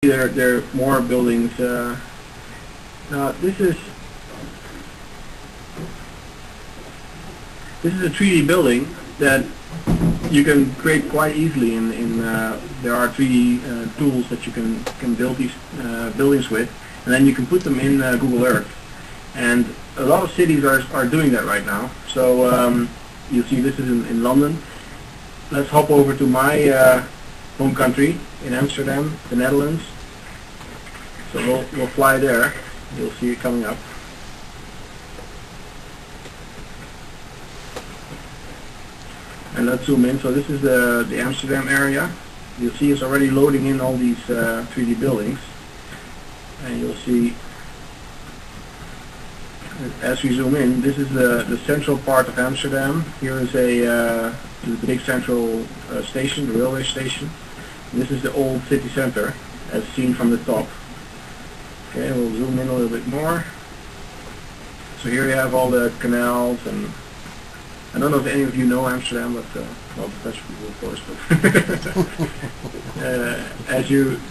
there are more buildings. Now this is a 3D building that you can create quite easily. There are 3D tools that you can build these buildings with, and then you can put them in Google Earth. And a lot of cities are doing that right now. So you see this is in London. Let's hop over to my home country in Amsterdam, the Netherlands. So we'll fly there. You'll see it coming up. And let's zoom in. So this is the Amsterdam area. You'll see it's already loading in all these 3D buildings. And you'll see, as we zoom in, this is the central part of Amsterdam. Here is the big central station, the railway station. This is the old city center, as seen from the top. Okay, we'll zoom in a little bit more. So here you have all the canals, and I don't know if any of you know Amsterdam, but well, the Dutch people, of course. But as you,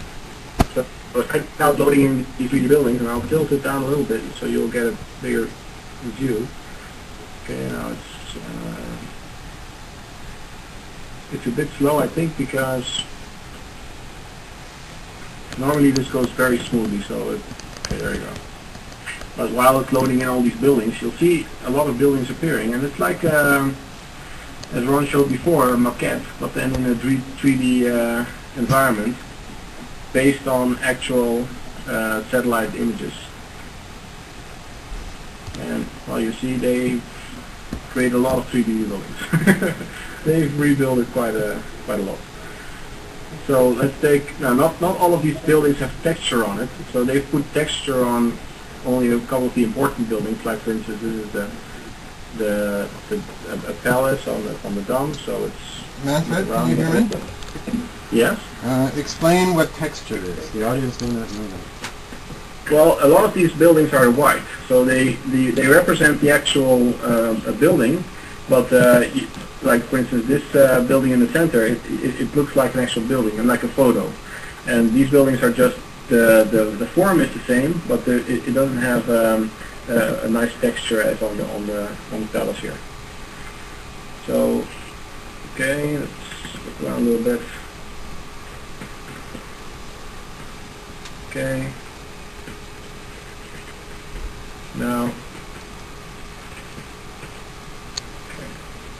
so right now loading in these 3D buildings, and I'll tilt it down a little bit so you'll get a bigger view. Okay, now it's a bit slow, I think, because normally this goes very smoothly. So okay, there you go. But while it's loading in all these buildings, you'll see a lot of buildings appearing, and it's like, as Ron showed before, a maquette, but then in a 3D environment, based on actual satellite images. And well, you see they create a lot of 3D buildings. They've rebuilt it quite a lot. So let's take, now not all of these buildings have texture on it, so they've put texture on only a couple of the important buildings, like for instance this is a palace on the Dam, so it's Manfred, can you hear me? Yes? Explain what texture is. The audience may not know that. Well, a lot of these buildings are white, so they represent the actual building, but like for instance this building in the center, it looks like an actual building and like a photo. And these buildings are just the form is the same, but it doesn't have a nice texture as on the palace here. So okay, let's look around a little bit. Okay. Now,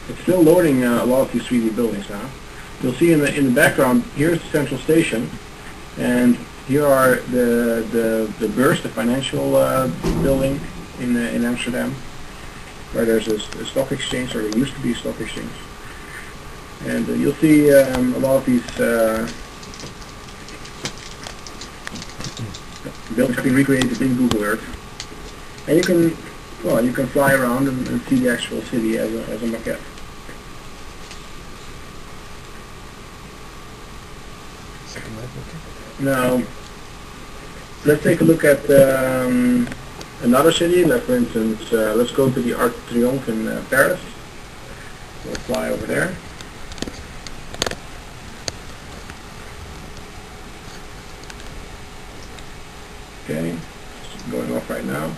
it's still loading a lot of these 3D buildings now. You'll see in the background, here's the central station, and here are the beurs, the financial building in Amsterdam, where there's a stock exchange, or there used to be a stock exchange. And you'll see a lot of these buildings have been recreated in Google Earth. And you can fly around and see the actual city as a maquette. Now, let's take a look at another city. Like for instance, let's go to the Arc de Triomphe in Paris. We'll fly over there. Okay, it's going off right now.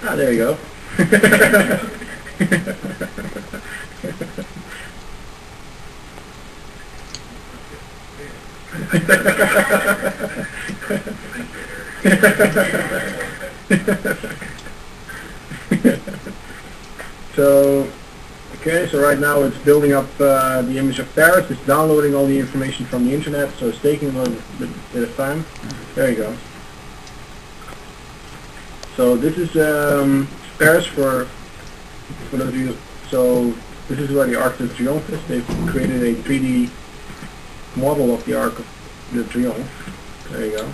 Ah, there you go. So, okay, so right now it's building up the image of Paris. It's downloading all the information from the internet, so it's taking a little bit of time. There you go. So this is Paris for those of you. So this is where the Arc de Triomphe is. They've created a 3D model of the Arc de Triomphe. There you go.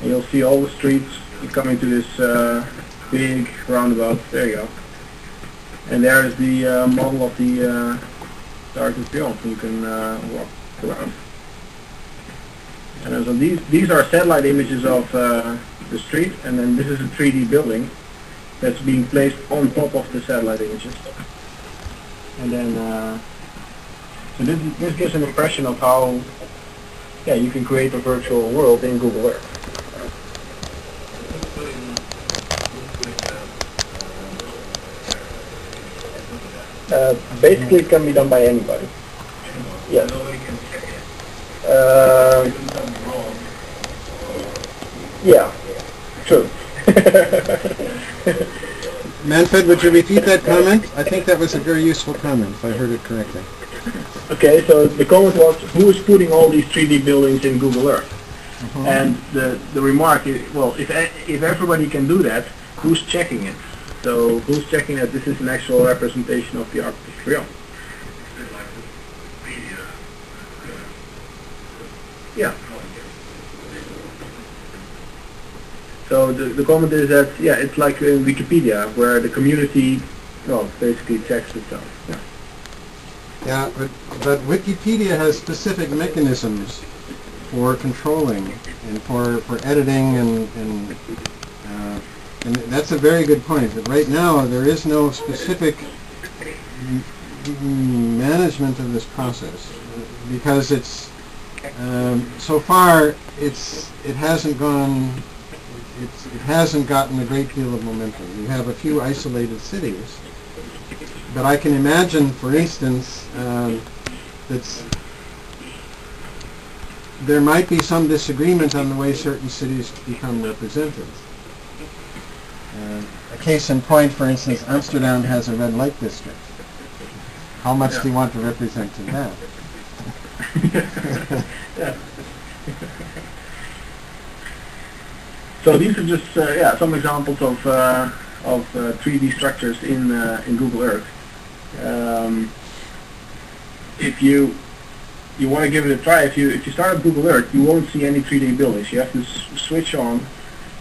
And you'll see all the streets coming to this big roundabout. There you go. And there is the model of the Arc de Triomphe. You can walk around. And so these are satellite images of the street, and then this is a 3D building that's being placed on top of the satellite images. And then So this gives an impression of how, yeah, you can create a virtual world in Google Earth. Basically, it can be done by anybody. Yes. Yeah, true. Manfred, would you repeat that comment? I think that was a very useful comment, if I heard it correctly. Okay, so the comment was, who is putting all these 3D buildings in Google Earth? And the remark is, well, if everybody can do that, who's checking it? So who's checking that this is an actual representation of the architecture realm? Yeah. So the comment is that, yeah, it's like in Wikipedia, where the community, well, basically checks itself. Yeah. Yeah, but Wikipedia has specific mechanisms for controlling and for editing and that's a very good point. But right now there is no specific management of this process because it's so far it hasn't gotten a great deal of momentum. You have a few isolated cities. But I can imagine, for instance, there might be some disagreement on the way certain cities become represented. A case in point, for instance, Amsterdam has a red light district. How much do you want to represent in that? Yeah. So these are just some examples of 3D structures in Google Earth. If you want to give it a try, if you start up Google Earth, you won't see any 3D buildings. You have to switch on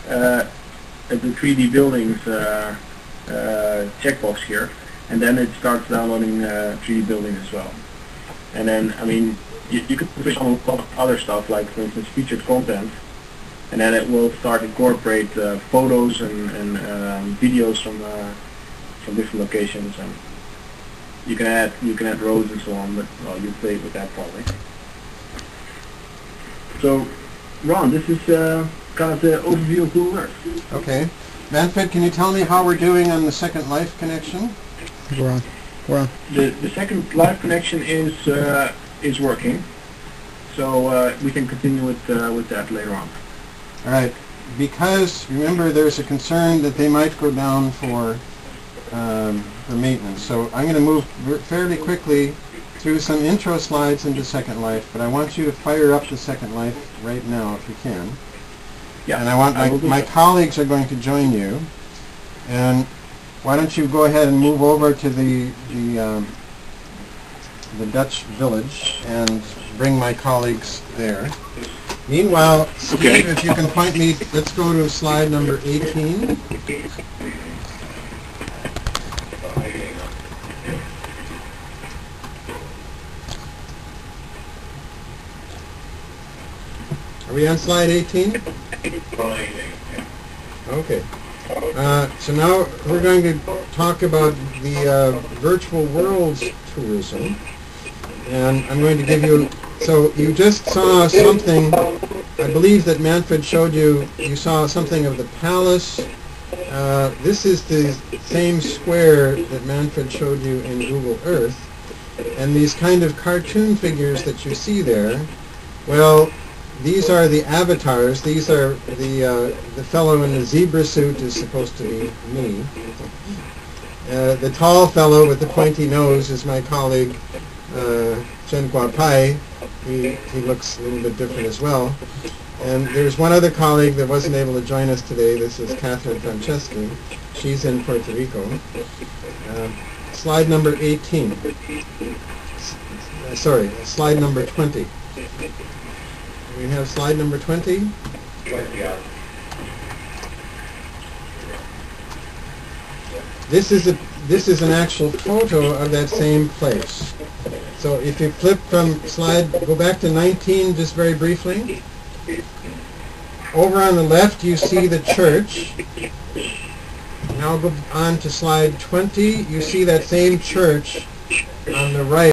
the 3D buildings checkbox here, and then it starts downloading 3D buildings as well. And then, I mean, you could switch on a lot of other stuff, like for instance featured content, and then it will start incorporate photos and videos from different locations, and you can add rows and so on. But well, you play with that probably. So, Ron, this is kind of the overview of Google Earth. Okay, Manfred, can you tell me how we're doing on the Second Life connection? We're on. The Second Life connection is working, so we can continue with that later on. All right, because remember there's a concern that they might go down for maintenance. So I'm going to move fairly quickly through some intro slides into Second Life, but I want you to fire up the Second Life right now if you can. Yeah. And I want my colleagues are going to join you. And why don't you go ahead and move over to the Dutch village and bring my colleagues there. Meanwhile, Steve, if you can point me, let's go to slide number 18. Are we on slide 18? Okay. So now we're going to talk about the virtual worlds tourism. And I'm going to give you, so you just saw something, I believe that Manfred showed you, you saw something of the palace. This is the same square that Manfred showed you in Google Earth. And these kind of cartoon figures that you see there, well, these are the avatars. These are the fellow in the zebra suit is supposed to be me. The tall fellow with the pointy nose is my colleague, Chen Guapai. He looks a little bit different as well. And there's one other colleague that wasn't able to join us today. This is Catherine Franceschi. She's in Puerto Rico. Slide number 18. Sorry, slide number 20. We have slide number 20. This is an actual photo of that same place. So if you flip from slide, go back to 19 just very briefly. Over on the left you see the church. Now go on to slide 20. You see that same church on the right.